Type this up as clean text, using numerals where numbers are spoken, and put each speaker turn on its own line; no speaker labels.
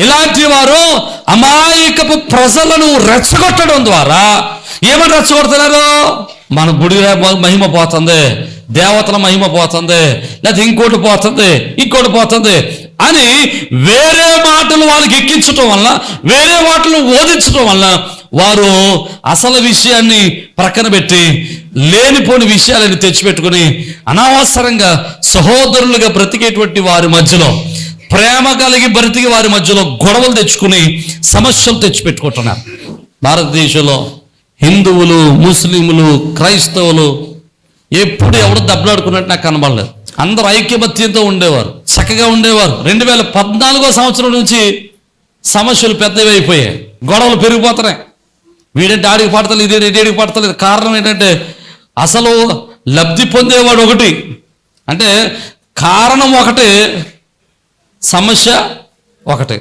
ఇలాంటి వారు అమాయకపు ప్రజలను రెచ్చగొట్టడం ద్వారా ఏమని రెచ్చగొడుతున్నారు? మన గుడి మహిమ పోతుంది, దేవతల మహిమ పోతుంది, లేదా ఇంకోటి పోతుంది అని వేరే మాటలు వాళ్ళకి ఎక్కించటం వల్ల, వేరే మాటలు ఓదించడం వల్ల వారు అసలు విషయాన్ని ప్రక్కన పెట్టి లేనిపోని విషయాలను తెచ్చిపెట్టుకుని అనవసరంగా సహోదరులుగా బ్రతికేటువంటి వారి మధ్యలో, ప్రేమ కలిగి బ్రతికి వారి మధ్యలో గొడవలు తెచ్చుకుని సమస్యలు తెచ్చిపెట్టుకుంటున్నారు. భారతదేశంలో హిందువులు, ముస్లింలు, క్రైస్తవులు ఎప్పుడు ఎవరు దెబ్బలాడుకున్నట్టు నాకు కనబడలేదు. అందరూ ఐక్యమత్యంతో ఉండేవారు, చక్కగా ఉండేవారు. 2014 సంవత్సరం నుంచి సమస్యలు పెద్దవి అయిపోయాయి, గొడవలు పెరిగిపోతున్నాయి. వీడంటే ఆడికి పడతలేదు, ఇదేడికి పడతలేదు. కారణం ఏంటంటే అసలు లబ్ధి పొందేవాడు ఒకటి, అంటే కారణం ఒకటి, సమస్య ఒకటి.